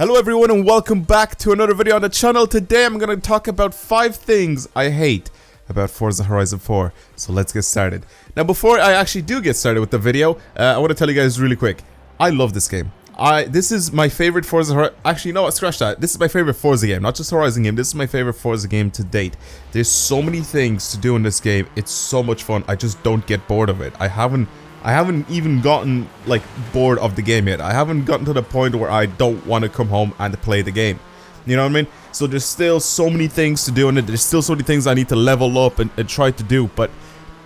Hello everyone and welcome back to another video on the channel. Today I'm going to talk about 5 things I hate about Forza Horizon 4. So let's get started. Now before I actually do get started with the video, I want to tell you guys really quick. I love this game. This is my favorite Forza Horizon. Actually, no, scratch that. This is my favorite Forza game, not just Horizon game. This is my favorite Forza game to date. There's so many things to do in this game. It's so much fun. I just don't get bored of it. I haven't even gotten like bored of the game yet. I haven't gotten to the point where I don't want to come home and play the game. You know what I mean? So there's still so many things to do in it. There's still so many things I need to level up and try to do. But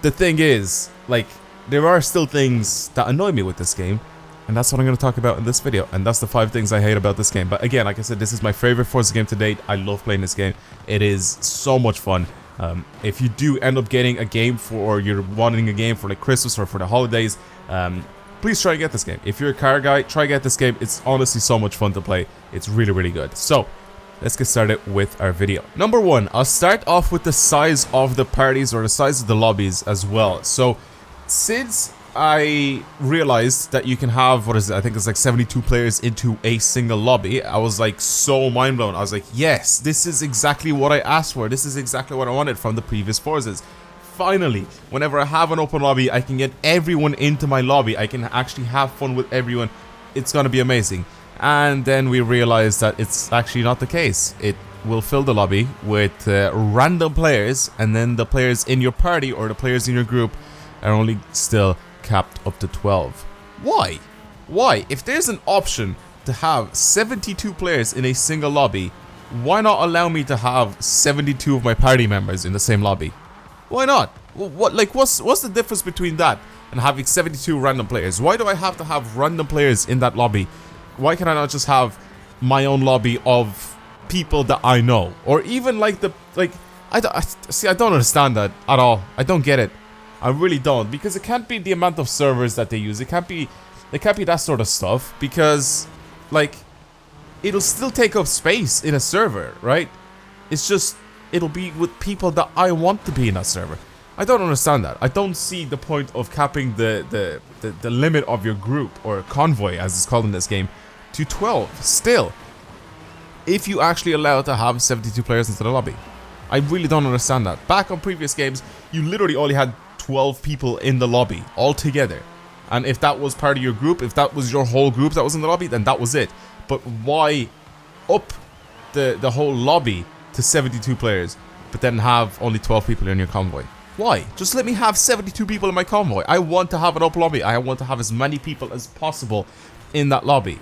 the thing is, like, there are still things that annoy me with this game. And that's what I'm going to talk about in this video. And that's the 5 things I hate about this game. But again, like I said, this is my favorite Forza game to date. I love playing this game. It is so much fun. If you do end up getting a game or you're wanting a game for like Christmas or for the holidays, please try and get this game. If you're a car guy, try and get this game. It's honestly so much fun to play. It's really, really good. So, let's get started with our video. Number 1, I'll start off with the size of the parties or the size of the lobbies as well. So, since I realized that you can have, what is it, I think it's like 72 players into a single lobby, I was like so mind blown. I was like, yes, this is exactly what I asked for. This is exactly what I wanted from the previous Forzas. Finally, whenever I have an open lobby, I can get everyone into my lobby. I can actually have fun with everyone. It's gonna be amazing. And then we realized that it's actually not the case. It will fill the lobby with random players, and then the players in your party or the players in your group are only still capped up to 12. Why? Why? If there's an option to have 72 players in a single lobby, why not allow me to have 72 of my party members in the same lobby? Why not? What's the difference between that and having 72 random players? Why do I have to have random players in that lobby? Why can I not just have my own lobby of people that I know? Or even I don't understand that at all. I don't get it. I really don't, because it can't be the amount of servers that they use. It can't be that sort of stuff, because like it'll still take up space in a server, right? It's just it'll be with people that I want to be in that server. I don't understand that. I don't see the point of capping the limit of your group, or convoy as it's called in this game, to 12 still, if you actually allow to have 72 players into the lobby. I really don't understand that. Back on previous games, you literally only had 12 people in the lobby altogether, and if that was part of your group, if that was your whole group that was in the lobby, then that was it. But why up the whole lobby to 72 players, but then have only 12 people in your convoy? Why? Just let me have 72 people in my convoy. I want to have an open lobby. I want to have as many people as possible in that lobby.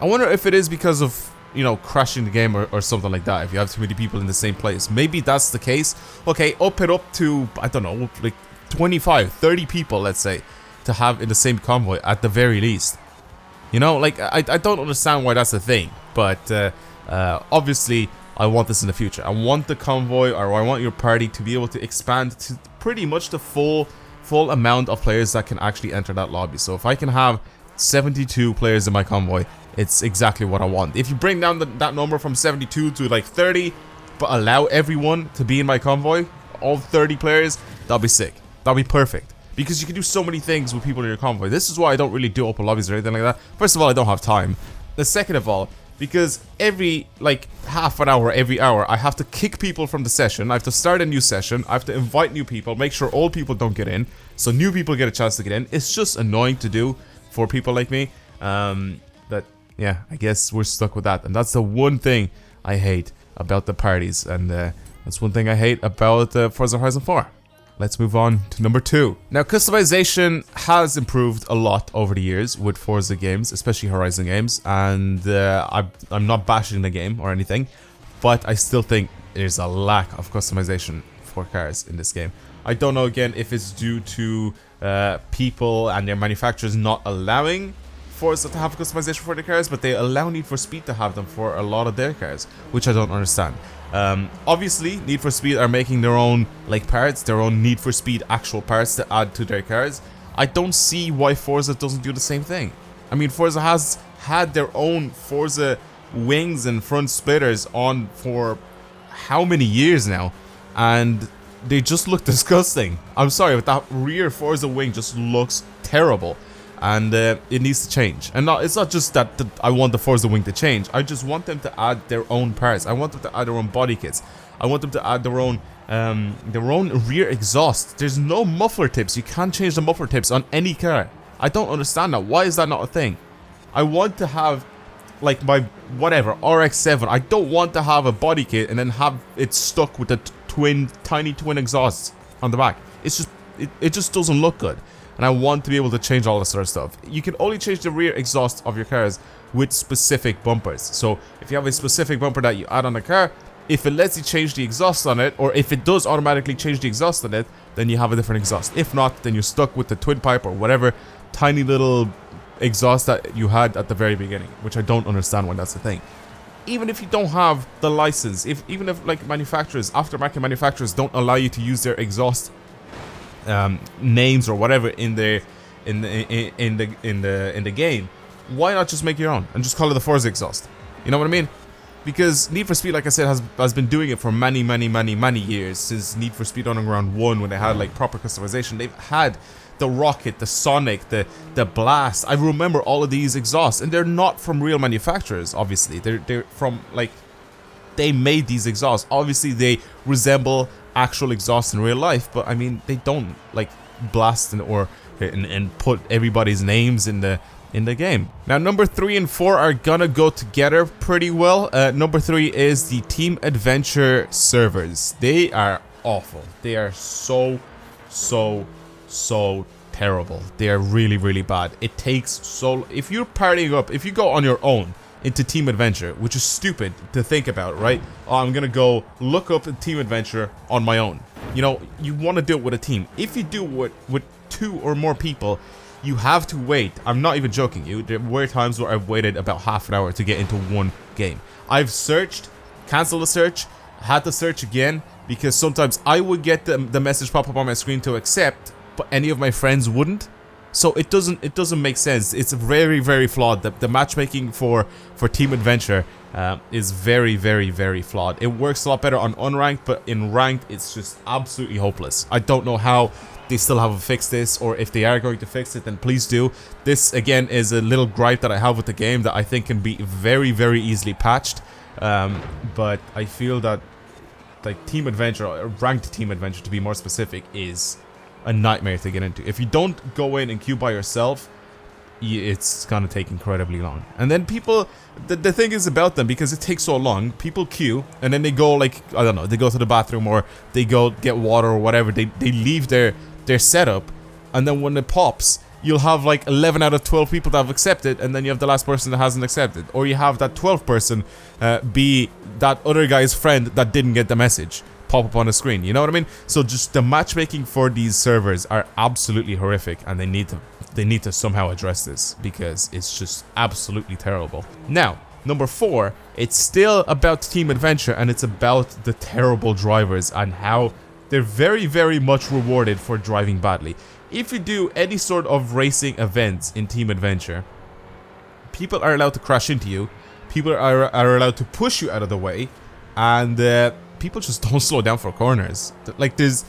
I wonder if it is because of, you know, crashing the game or something like that. If you have too many people in the same place, maybe that's the case. Okay, up it up to, I don't know, like 25, 30 people, let's say, to have in the same convoy at the very least. You know, like, I don't understand why that's a thing, but obviously I want this in the future. I want the convoy, or I want your party to be able to expand to pretty much the full amount of players that can actually enter that lobby. So if I can have 72 players in my convoy, it's exactly what I want. If you bring down that number from 72 to like 30, but allow everyone to be in my convoy, all 30 players, that'll be sick. That'll be perfect. Because you can do so many things with people in your convoy. This is why I don't really do open lobbies or anything like that. First of all, I don't have time. The second of all, because every like half an hour, every hour, I have to kick people from the session. I have to start a new session. I have to invite new people, make sure old people don't get in, so new people get a chance to get in. It's just annoying to do for people like me. Yeah, I guess we're stuck with that, and that's the one thing I hate about the parties, and that's one thing I hate about Forza Horizon 4. Let's move on to number 2. Now, customization has improved a lot over the years with Forza games, especially Horizon games, and I'm not bashing the game or anything, but I still think there's a lack of customization for cars in this game. I don't know, again, if it's due to people and their manufacturers not allowing Forza to have customization for their cars, but they allow Need for Speed to have them for a lot of their cars, which I don't understand. Obviously, Need for Speed are making their own like parts, their own Need for Speed actual parts to add to their cars. I don't see why Forza doesn't do the same thing. I mean, Forza has had their own Forza wings and front splitters on for how many years now, and they just look disgusting. I'm sorry, but that rear Forza wing just looks terrible. and it needs to change. And it's not just that I want the Forza wing to change. I just want them to add their own parts. I want them to add their own body kits. I want them to add their own rear exhaust. There's no muffler tips. You can't change the muffler tips on any car. I don't understand that. Why is that not a thing? I want to have like my whatever RX-7. I don't want to have a body kit and then have it stuck with the tiny twin exhausts on the back. It's just it just doesn't look good. And I want to be able to change all this sort of stuff. You can only change the rear exhaust of your cars with specific bumpers. So if you have a specific bumper that you add on the car, if it lets you change the exhaust on it, or if it does automatically change the exhaust on it, then you have a different exhaust. If not, then you're stuck with the twin pipe or whatever tiny little exhaust that you had at the very beginning, which I don't understand why that's the thing. Even if you don't have the license, even if like manufacturers, aftermarket manufacturers don't allow you to use their exhaust names or whatever in the game, why not just make your own and just call it the Forza exhaust? You know what I mean? Because Need for Speed, like I said, has been doing it for many years, since Need for Speed Underground 1, when they had like proper customization. They've had the Rocket, the Sonic, the Blast. I remember all of these exhausts, and they're not from real manufacturers. Obviously, they're from like, they made these exhausts. Obviously, they resemble actual exhausts in real life, but I mean, they don't like blast and put everybody's names in the game. Now, number 3 and 4 are gonna go together pretty well. Number 3 is the Team Adventure servers. They are awful. They are so terrible. They are really bad. It takes so, if you're partying up, if you go on your own into Team Adventure, which is stupid to think about, right? Oh, I'm gonna go look up Team Adventure on my own. You know, you want to do it with a team. If you do it with 2 or more people, you have to wait. I'm not even joking. There were times where I've waited about half an hour to get into one game. I've searched, canceled the search, had to search again, because sometimes I would get the message pop up on my screen to accept, but any of my friends wouldn't. So it doesn't make sense. It's very flawed. The matchmaking for Team Adventure is very flawed. It works a lot better on unranked, but in ranked, it's just absolutely hopeless. I don't know how they still haven't fixed this, or if they are going to fix it, then please do. This again is a little gripe that I have with the game that I think can be very easily patched. But I feel that like Team Adventure, or ranked Team Adventure to be more specific, is a nightmare to get into. If you don't go in and queue by yourself, it's gonna take incredibly long. And then people, the thing is about them, because it takes so long, people queue and then they go like, I don't know, they go to the bathroom or they go get water or whatever. They leave their setup, and then when it pops, you'll have like 11 out of 12 people that have accepted, and then you have the last person that hasn't accepted, or you have that 12th person be that other guy's friend that didn't get the message pop up on the screen. You know what I mean? So just the matchmaking for these servers are absolutely horrific, and they need to somehow address this, because it's just absolutely terrible. Now, number 4, it's still about Team Adventure, and it's about the terrible drivers and how they're very much rewarded for driving badly. If you do any sort of racing events in Team Adventure, people are allowed to crash into you, people are allowed to push you out of the way, and people just don't slow down for corners. Like, there's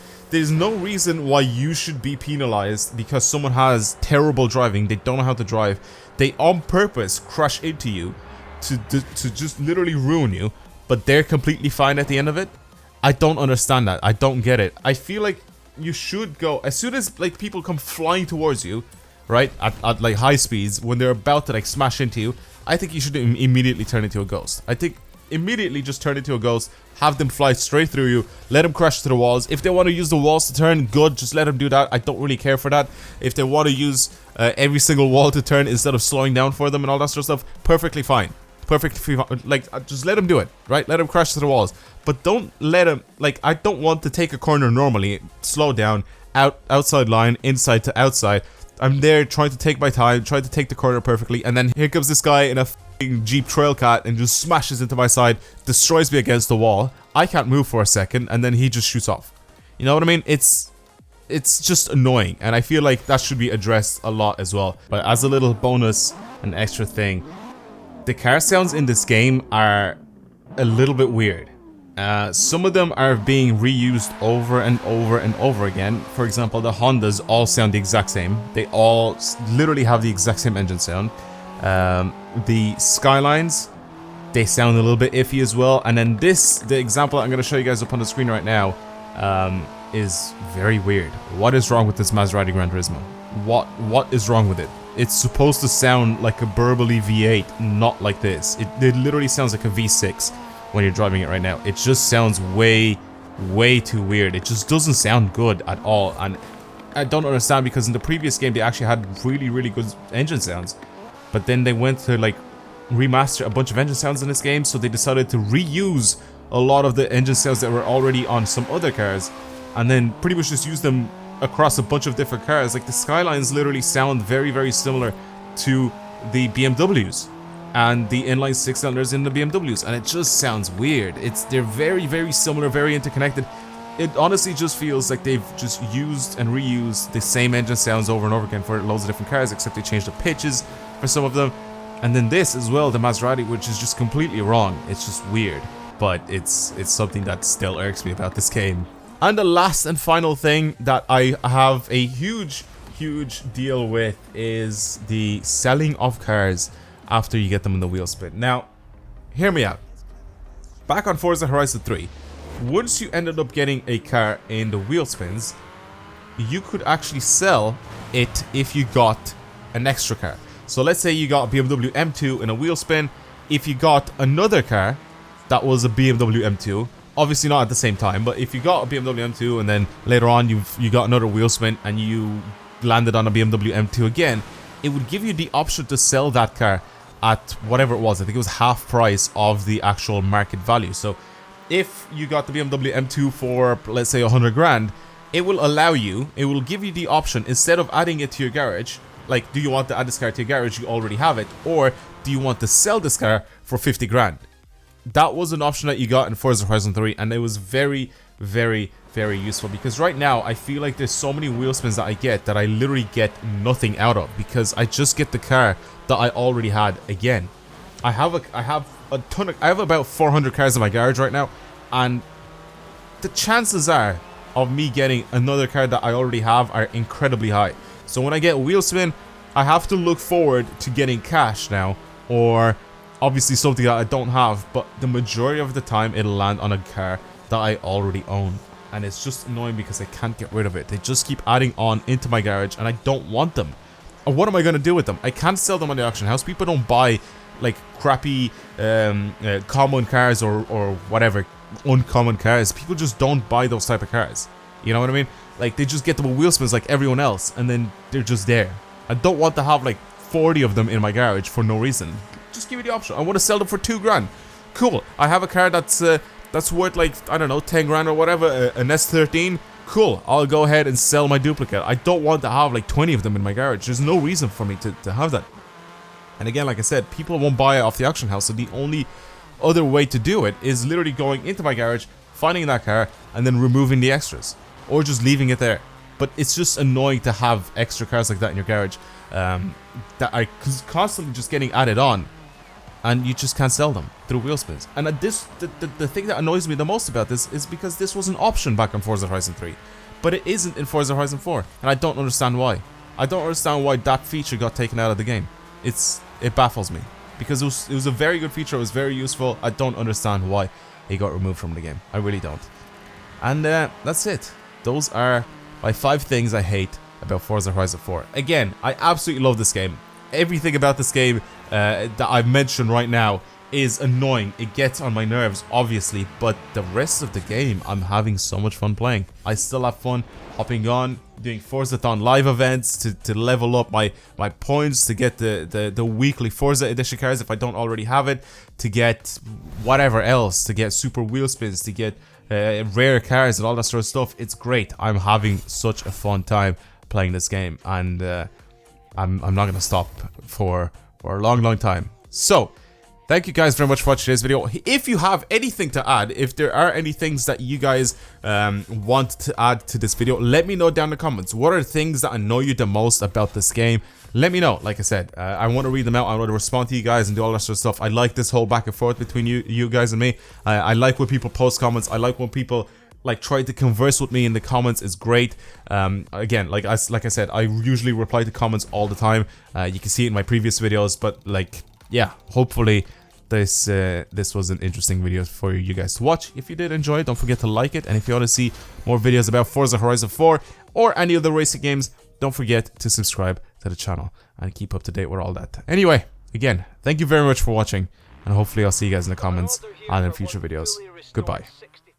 no reason why you should be penalized because someone has terrible driving, they don't know how to drive, they on purpose crash into you to just literally ruin you, but they're completely fine at the end of it. I don't understand that. I don't get it. I feel like you should go, as soon as like people come flying towards you, right, at like high speeds, when they're about to like smash into you, I think you should immediately turn into a ghost. I think immediately just turn into a ghost, have them fly straight through you, let them crash to the walls. If they want to use the walls to turn, good, just let them do that. I don't really care for that. If they want to use every single wall to turn instead of slowing down for them and all that sort of stuff, perfectly fine. Perfectly fine. Like, just let them do it, right? Let them crash to the walls. But don't let them, like, I don't want to take a corner normally, slow down, outside line, inside to outside. I'm there trying to take my time, trying to take the corner perfectly, and then here comes this guy in a Jeep Trailcat and just smashes into my side, destroys me against the wall. I can't move for a second, and then he just shoots off. You know what I mean? It's just annoying, and I feel like that should be addressed a lot as well. But as a little bonus, an extra thing, the car sounds in this game are a little bit weird. Some of them are being reused over and over and over again. For example, the Hondas all sound the exact same. They all literally have the exact same engine sound. The Skylines, they sound a little bit iffy as well. And then this, the example I'm going to show you guys up on the screen right now, is very weird. What is wrong with this Maserati Gran Turismo? What is wrong with it? It's supposed to sound like a burbly V8, not like this. It literally sounds like a V6 when you're driving it right now. It just sounds way too weird. It just doesn't sound good at all. And I don't understand, because in the previous game they actually had really good engine sounds. But then they went to like remaster a bunch of engine sounds in this game, so they decided to reuse a lot of the engine sounds that were already on some other cars, and then pretty much just use them across a bunch of different cars. Like the Skylines literally sound very similar to the BMWs and the inline six cylinders in the BMWs, and it just sounds weird. They're very similar, very interconnected. It honestly just feels like they've just used and reused the same engine sounds over and over again for loads of different cars, except they changed the pitches for some of them. And then this as well, the Maserati, which is just completely wrong. It's just weird, but it's something that still irks me about this game. And the last and final thing that I have a huge deal with is the selling of cars after you get them in the wheel spin. Now, hear me out. Back on Forza Horizon 3, once you ended up getting a car in the wheel spins, you could actually sell it if you got an extra car. So let's say you got a BMW M2 in a wheel spin. If you got another car that was a BMW M2, obviously not at the same time, but if you got a BMW M2 and then later on you got another wheel spin and you landed on a BMW M2 again, it would give you the option to sell that car at whatever it was. I think it was half price of the actual market value. So if you got the BMW M2 for, let's say, 100 grand, it will give you the option, instead of adding it to your garage, like, do you want to add this car to your garage, you already have it, or do you want to sell this car for 50 grand? That was an option that you got in Forza Horizon 3, and it was very useful, because right now I feel like there's so many wheel spins that I get that I literally get nothing out of, because I just get the car that I already had again. I have about 400 cars in my garage right now, and the chances are of me getting another car that I already have are incredibly high. So when I get a wheel spin, I have to look forward to getting cash now, or obviously something that I don't have, but the majority of the time it'll land on a car that I already own. And it's just annoying because I can't get rid of it. They just keep adding on into my garage and I don't want them. And what am I going to do with them? I can't sell them on the auction house. People don't buy like crappy common cars or whatever, uncommon cars. People just don't buy those type of cars. You know what I mean? Like, they just get them with wheel spins like everyone else, and then they're just there. I don't want to have like 40 of them in my garage for no reason. Just give me the option. I want to sell them for 2 grand. Cool. I have a car that's worth like, I don't know, 10 grand or whatever, an S13. Cool. I'll go ahead and sell my duplicate. I don't want to have like 20 of them in my garage. There's no reason for me to have that. And again, like I said, people won't buy it off the auction house, so the only other way to do it is literally going into my garage, finding that car, and then removing the extras. Or just leaving it there. But it's just annoying to have extra cars like that in your garage that are constantly just getting added on, and you just can't sell them through wheel spins. And the thing that annoys me the most about this is because this was an option back on Forza Horizon 3, but it isn't in Forza Horizon 4, and I don't understand why. I don't understand why that feature got taken out of the game. It baffles me, because it was a very good feature. It was very useful. I don't understand why it got removed from the game. I really don't. And that's it. Those are my 5 things I hate about Forza Horizon 4. Again, I absolutely love this game. Everything about this game that I've mentioned right now is annoying. It gets on my nerves, obviously, but the rest of the game, I'm having so much fun playing. I still have fun hopping on, doing Forzathon live events to level up my points, to get the weekly Forza edition cars if I don't already have it, to get whatever else, to get super wheel spins, to get rare cars and all that sort of stuff. It's great. I'm having such a fun time playing this game, and I'm not gonna stop for a long time. So thank you guys very much for watching today's video. If you have anything to add, if there are any things that you guys want to add to this video, let me know down in the comments. What are the things that annoy you the most about this game? let me know. Like I said, I want to read them out. I want to respond to you guys and do all that sort of stuff. I like this whole back and forth between you guys and me. I like when people post comments. I like when people like try to converse with me in the comments. Is great. Again, like I said, I usually reply to comments all the time. You can see it in my previous videos, but like, yeah, hopefully this was an interesting video for you guys to watch. If you did enjoy it, don't forget to like it, and if you want to see more videos about Forza Horizon 4 or any other racing games, don't forget to subscribe to the channel and keep up to date with all that. Anyway, again, thank you very much for watching, and hopefully I'll see you guys in the comments and in future videos. Goodbye.